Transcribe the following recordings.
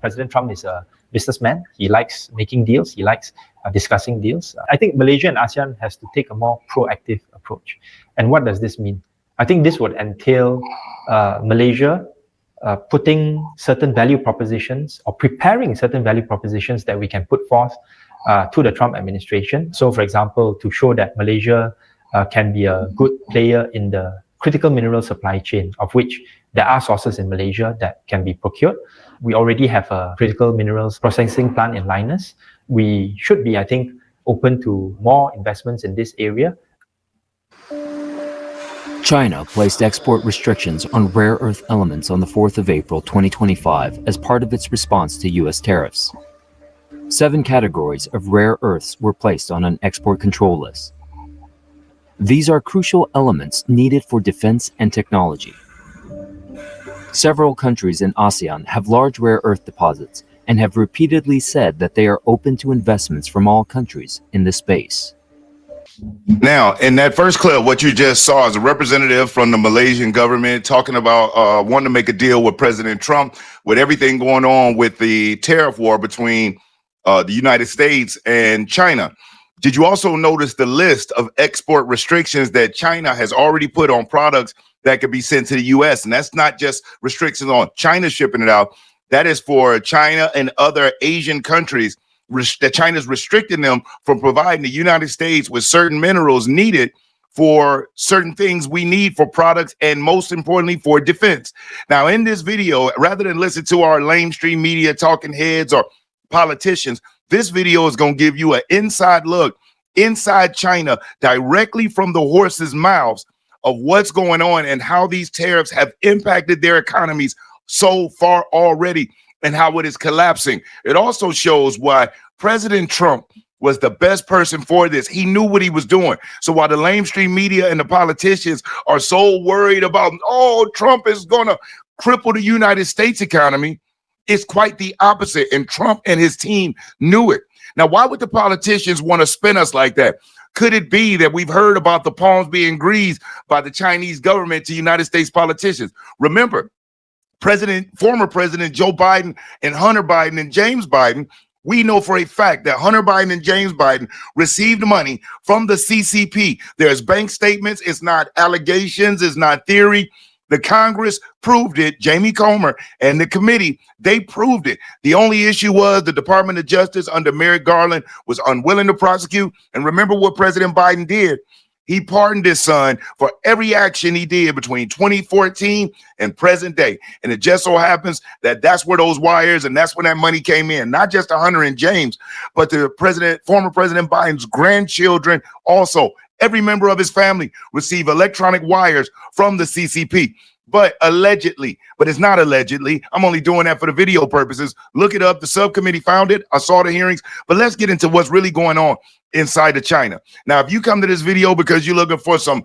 President Trump is a businessman. He likes making deals. He likes discussing deals. I think Malaysia and ASEAN has to take a more proactive approach. And what does this mean? I think this would entail Malaysia putting certain value propositions or preparing certain value propositions that we can put forth to the Trump administration. So, for example, to show that Malaysia can be a good player in the critical mineral supply chain, of which there are sources in Malaysia that can be procured. We already have a critical minerals processing plant in Lynas. We should be, I think, open to more investments in this area. China placed export restrictions on rare earth elements on the 4th of April 2025 as part of its response to U.S. tariffs. 7 categories of rare earths were placed on an export control list. These are crucial elements needed for defense and technology. Several countries in ASEAN have large rare earth deposits and have repeatedly said that they are open to investments from all countries in this space. Now, in that first clip, what you just saw is a representative from the Malaysian government talking about wanting to make a deal with President Trump with everything going on with the tariff war between the United States and China. Did you also notice the list of export restrictions that China has already put on products that could be sent to the U.S.? And that's not just restrictions on China shipping it out. That is for China and other Asian countries that China's restricting them from providing the United States with certain minerals needed for certain things we need for products and most importantly for defense. Now, in this video, rather than listen to our lamestream media talking heads or politicians, this video is going to give you an inside look inside China directly from the horse's mouths of what's going on and how these tariffs have impacted their economies so far already and how it is collapsing. It also shows why President Trump was the best person for this. He knew what he was doing. So while the lamestream media and the politicians are so worried about, oh, Trump is going to cripple the United States economy, it's quite the opposite. And Trump and his team knew it. Now, why would the politicians want to spin us like that? Could it be that we've heard about the palms being greased by the Chinese government to United States politicians? Remember, former President Joe Biden and Hunter Biden and James Biden, we know for a fact that Hunter Biden and James Biden received money from the CCP. There's bank statements. It's not allegations. It's not theory. The Congress proved it. Jamie Comer and the committee, they proved it. The only issue was the Department of Justice under Merrick Garland was unwilling to prosecute. And remember what President Biden did? He pardoned his son for every action he did between 2014 and present day. And it just so happens that that's where those wires and that's when that money came in, not just to Hunter and James, but to former President Biden's grandchildren also. Every member of his family received electronic wires from the CCP, but allegedly, but it's not allegedly. I'm only doing that for the video purposes. Look it up. The subcommittee found it. I saw the hearings, but let's get into what's really going on inside of China. Now, if you come to this video because you're looking for some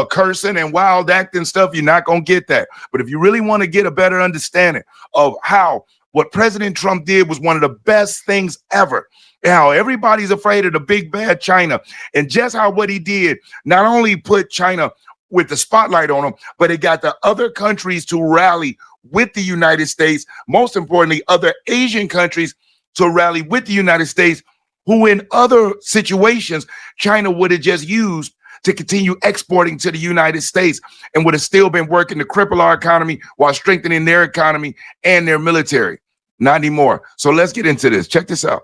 cursing and wild acting stuff, you're not going to get that. But if you really want to get a better understanding of how what President Trump did was one of the best things ever, how everybody's afraid of the big bad China, and just how what he did not only put China with the spotlight on him, but it got the other countries to rally with the United States. Most importantly, other Asian countries to rally with the United States, who in other situations, China would have just used to continue exporting to the United States and would have still been working to cripple our economy while strengthening their economy and their military. Not anymore. So let's get into this. Check this out.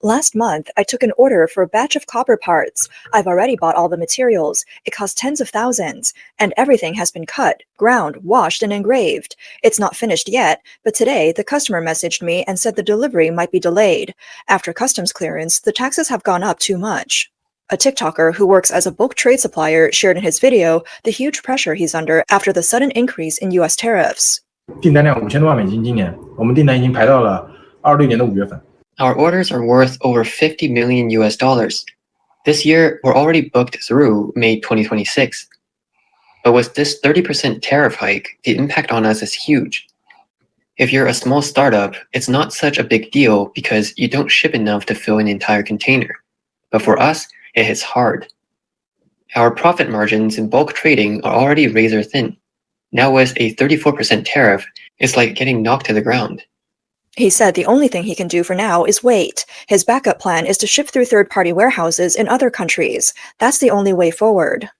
Last month, I took an order for a batch of copper parts. I've already bought all the materials. It cost tens of thousands, and everything has been cut, ground, washed, and engraved. It's not finished yet, but today the customer messaged me and said the delivery might be delayed. After customs clearance, the taxes have gone up too much. A TikToker who works as a bulk trade supplier shared in his video the huge pressure he's under after the sudden increase in U.S. tariffs. 订单量5000多万美金，今年我们订单已经排到了26年的5月份。 Our orders are worth over 50 million US dollars. This year, we're already booked through May 2026. But with this 30% tariff hike, the impact on us is huge. If you're a small startup, it's not such a big deal because you don't ship enough to fill an entire container. But for us, it hits hard. Our profit margins in bulk trading are already razor thin. Now with a 34% tariff, it's like getting knocked to the ground. He said the only thing he can do for now is wait. His backup plan is to ship through third-party warehouses in other countries. That's the only way forward.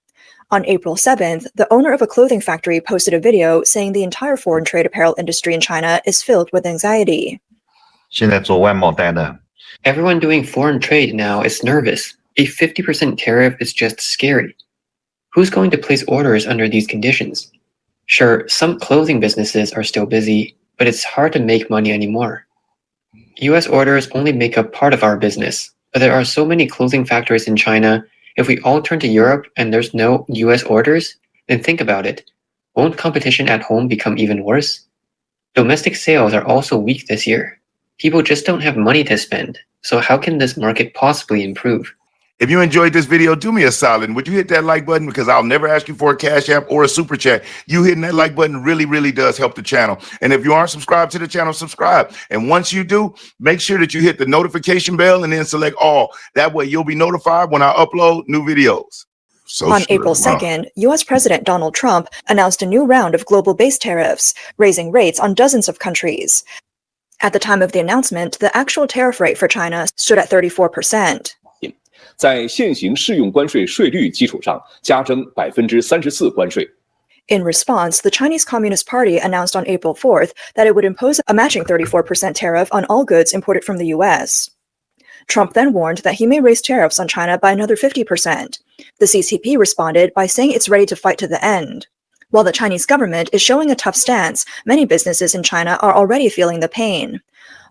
On April 7th, the owner of a clothing factory posted a video saying the entire foreign trade apparel industry in China is filled with anxiety. 现在做外贸单的 Everyone doing foreign trade now is nervous. A 50% tariff is just scary. Who's going to place orders under these conditions? Sure, some clothing businesses are still busy, but it's hard to make money anymore. US orders only make up part of our business, but there are so many clothing factories in China. If we all turn to Europe and there's no US orders, then think about it. Won't competition at home become even worse? Domestic sales are also weak this year. People just don't have money to spend. So how can this market possibly improve? If you enjoyed this video, do me a solid. Would you hit that like button? Because I'll never ask you for a cash app or a super chat. You hitting that like button really, really does help the channel. And if you aren't subscribed to the channel, subscribe. And once you do, make sure that you hit the notification bell and then select all. That way you'll be notified when I upload new videos. On April 2nd, U.S. President Donald Trump announced a new round of global-based tariffs, raising rates on dozens of countries. At the time of the announcement, the actual tariff rate for China stood at 34%. 在现行适用关税税率基础上加征34%关税。 In response, the Chinese Communist Party announced on April 4th that it would impose a matching 34% tariff on all goods imported from the U.S. Trump then warned that he may raise tariffs on China by another 50%. The CCP responded by saying it's ready to fight to the end. While the Chinese government is showing a tough stance, many businesses in China are already feeling the pain.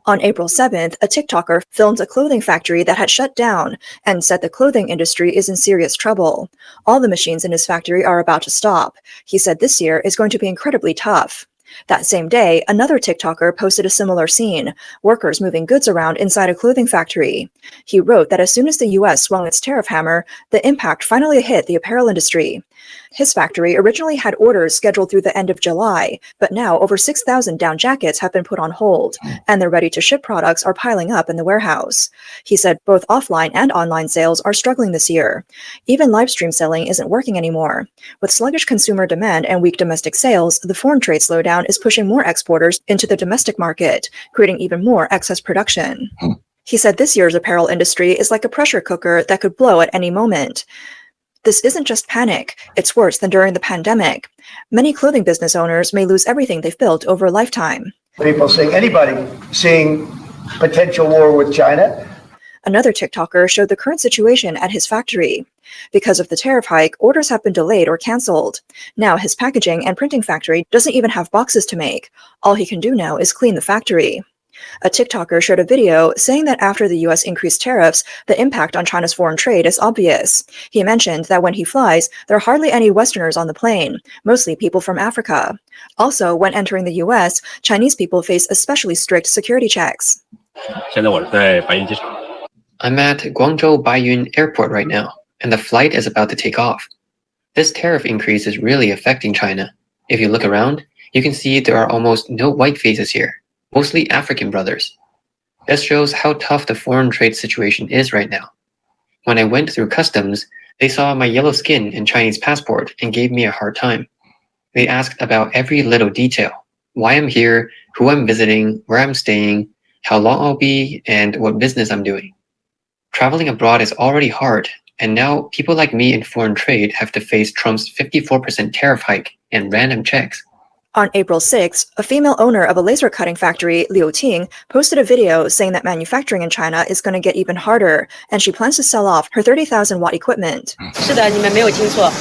On April 7th, a TikToker filmed a clothing factory that had shut down and said the clothing industry is in serious trouble. All the machines in his factory are about to stop. He said this year is going to be incredibly tough. That same day, another TikToker posted a similar scene, workers moving goods around inside a clothing factory. He wrote that as soon as the US swung its tariff hammer, the impact finally hit the apparel industry. His factory originally had orders scheduled through the end of July, but now over 6,000 down jackets have been put on hold, and their ready-to-ship products are piling up in the warehouse. He said both offline and online sales are struggling this year. Even live stream selling isn't working anymore. With sluggish consumer demand and weak domestic sales, the foreign trade slowdown is pushing more exporters into the domestic market, creating even more excess production. He said this year's apparel industry is like a pressure cooker that could blow at any moment. This isn't just panic, it's worse than during the pandemic. Many clothing business owners may lose everything they've built over a lifetime. People seeing anybody seeing potential war with China. Another TikToker showed the current situation at his factory. Because of the tariff hike, orders have been delayed or canceled. Now his packaging and printing factory doesn't even have boxes to make. All he can do now is clean the factory. A TikToker shared a video saying that after the US increased tariffs, the impact on China's foreign trade is obvious. He mentioned that when he flies, there are hardly any Westerners on the plane, mostly people from Africa. Also, when entering the US, Chinese people face especially strict security checks. 现在我在白云机场。 I'm at Guangzhou Baiyun Airport right now, and the flight is about to take off. This tariff increase is really affecting China. If you look around, you can see there are almost no white faces here. Mostly African brothers. This shows how tough the foreign trade situation is right now. When I went through customs, they saw my yellow skin and Chinese passport and gave me a hard time. They asked about every little detail, why I'm here, who I'm visiting, where I'm staying, how long I'll be, and what business I'm doing. Traveling abroad is already hard, and now people like me in foreign trade have to face Trump's 54% tariff hike and random checks. On April 6th, a female owner of a laser cutting factory, Liu Ting, posted a video saying that manufacturing in China is going to get even harder, and she plans to sell off her 30,000 watt equipment. 是的，你们没有听错，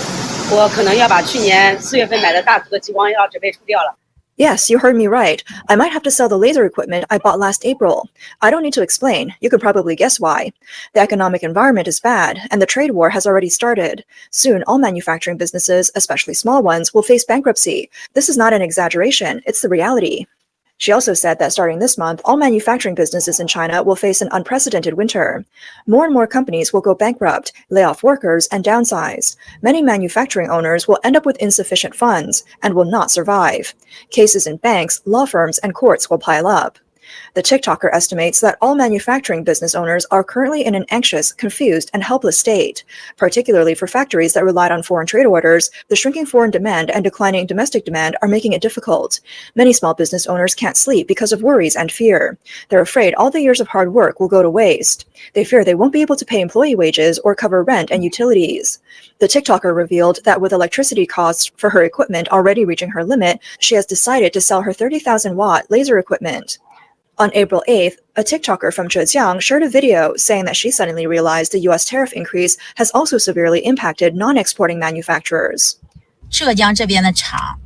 我可能要把去年4月份买的大图的激光要准备出掉了。 Yes, you heard me right. I might have to sell the laser equipment I bought last April. I don't need to explain. You could probably guess why. The economic environment is bad, and the trade war has already started. Soon, all manufacturing businesses, especially small ones, will face bankruptcy. This is not an exaggeration, it's the reality. She also said that starting this month, all manufacturing businesses in China will face an unprecedented winter. More and more companies will go bankrupt, lay off workers, and downsize. Many manufacturing owners will end up with insufficient funds and will not survive. Cases in banks, law firms, and courts will pile up. The TikToker estimates that all manufacturing business owners are currently in an anxious, confused, and helpless state. Particularly for factories that relied on foreign trade orders, the shrinking foreign demand and declining domestic demand are making it difficult. Many small business owners can't sleep because of worries and fear. They're afraid all the years of hard work will go to waste. They fear they won't be able to pay employee wages or cover rent and utilities. The TikToker revealed that with electricity costs for her equipment already reaching her limit, she has decided to sell her 30,000-watt laser equipment. On April 8th, a TikToker from Zhejiang shared a video saying that she suddenly realized the U.S. tariff increase has also severely impacted non-exporting manufacturers. 浙江这边的厂，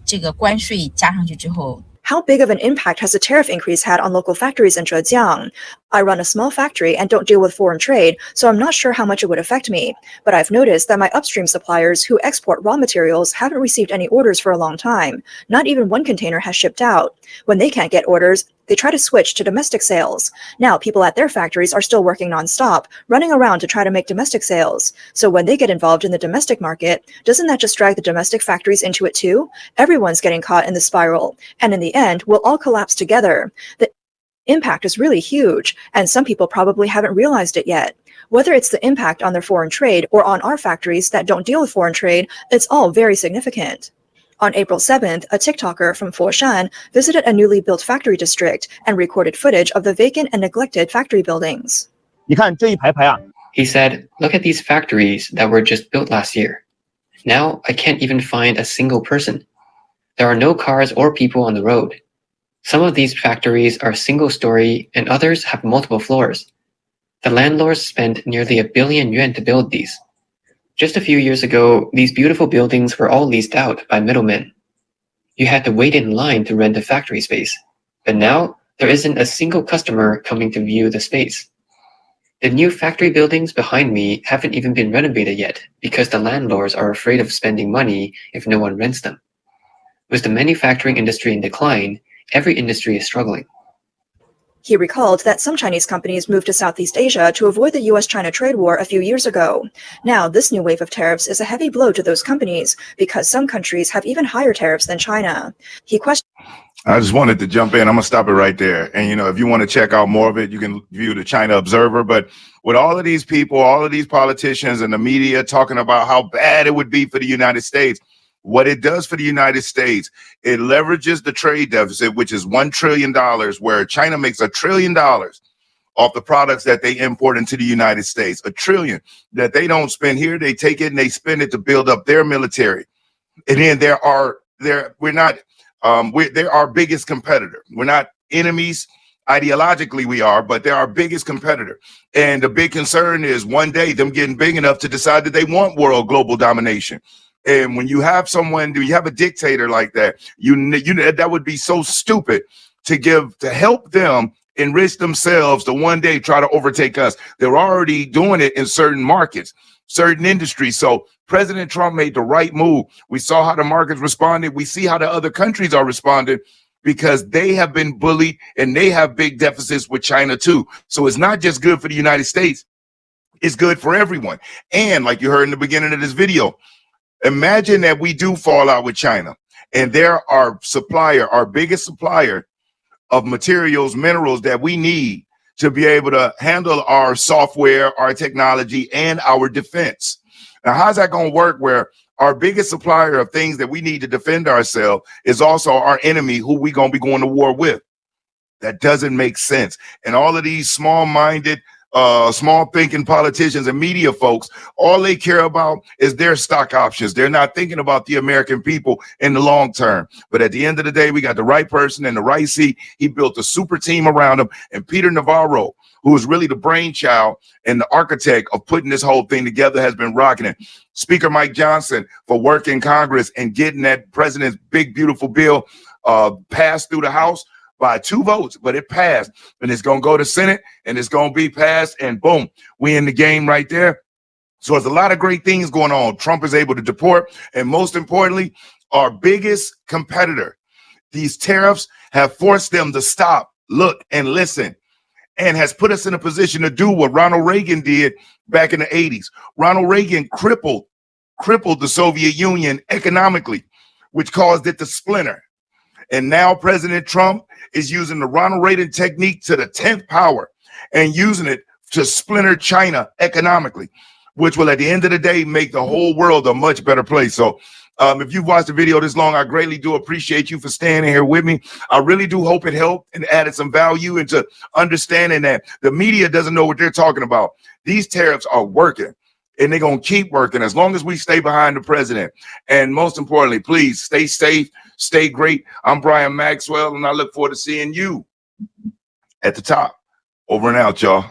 这个关税加上去之后。 How big of an impact has the tariff increase had on local factories in Zhejiang? I run a small factory and don't deal with foreign trade, so I'm not sure how much it would affect me. But I've noticed that my upstream suppliers who export raw materials haven't received any orders for a long time. Not even one container has shipped out. When they can't get orders, they try to switch to domestic sales. Now, people at their factories are still working nonstop, running around to try to make domestic sales. So when they get involved in the domestic market, doesn't that just drag the domestic factories into it too? Everyone's getting caught in the spiral. And in the end, we'll all collapse together. The impact is really huge, and some people probably haven't realized it yet. Whether it's the impact on their foreign trade or on our factories that don't deal with foreign trade, it's all very significant. On April 7th, a TikToker from Foshan visited a newly built factory district and recorded footage of the vacant and neglected factory buildings. He said, "Look at these factories that were just built last year. Now I can't even find a single person. There are no cars or people on the road. Some of these factories are single-story and others have multiple floors. The landlords spent nearly $1 billion yuan to build these. Just a few years ago, these beautiful buildings were all leased out by middlemen. You had to wait in line to rent a factory space. But now, there isn't a single customer coming to view the space. The new factory buildings behind me haven't even been renovated yet because the landlords are afraid of spending money if no one rents them. With the manufacturing industry in decline, every industry is struggling." He recalled that some Chinese companies moved to Southeast Asia to avoid the U.S. China trade war a few years ago. Now, this new wave of tariffs is a heavy blow to those companies because some countries have even higher tariffs than China. He questioned. I just wanted to jump in. I'm gonna stop it right there. And if you want to check out more of it, you can view the China Observer. But with all of these people, all of these politicians and the media talking about how bad it would be for the United States, what it does for the United States, it leverages the trade deficit, which is $1 trillion, where China makes $1 trillion off the products that they import into the United States. $1 trillion that they don't spend here, they take it and they spend it to build up their military. And then they're our biggest competitor. We're not enemies. Ideologically, we are, but they're our biggest competitor. And the big concern is one day them getting big enough to decide that they want world global domination. And when you have you have a dictator like that, that would be so stupid to help them enrich themselves to one day try to overtake us. They're already doing it in certain markets, certain industries. So President Trump made the right move. We saw how the markets responded. We see how the other countries are responding because they have been bullied and they have big deficits with China too. So it's not just good for the United States. It's good for everyone. And like you heard in the beginning of this video, imagine that we do fall out with China and they're our biggest supplier of materials, minerals that we need to be able to handle our software, our technology, and our defense. Now, how's that going to work where our biggest supplier of things that we need to defend ourselves is also our enemy who we going to be going to war with? That doesn't make sense. And all of these small-minded, small thinking politicians and media folks, all they care about is their stock options. They're not thinking about the American people in the long term. But at the end of the day, we got the right person in the right seat. He built a super team around him. And Peter Navarro, who is really the brainchild and the architect of putting this whole thing together, has been rocking it. Speaker Mike Johnson for working Congress and getting that president's big, beautiful bill passed through the House by 2 votes, but it passed, and it's going to go to Senate, and it's going to be passed, and boom, we in the game right there. So there's a lot of great things going on. Trump is able to deport, and most importantly, our biggest competitor. These tariffs have forced them to stop, look, and listen, and has put us in a position to do what Ronald Reagan did back in the 80s. Ronald Reagan crippled the Soviet Union economically, which caused it to splinter. And now President Trump is using the Ronald Reagan technique to the 10th power and using it to splinter China economically, which will at the end of the day make the whole world a much better place. So if you've watched the video this long, I greatly do appreciate you for staying here with me. I really do hope it helped and added some value into understanding that the media doesn't know what they're talking about. These tariffs are working, and they're going to keep working as long as we stay behind the president. And most importantly, please stay safe, stay great. I'm Brian Maxwell, and I look forward to seeing you at the top. Over and out, y'all.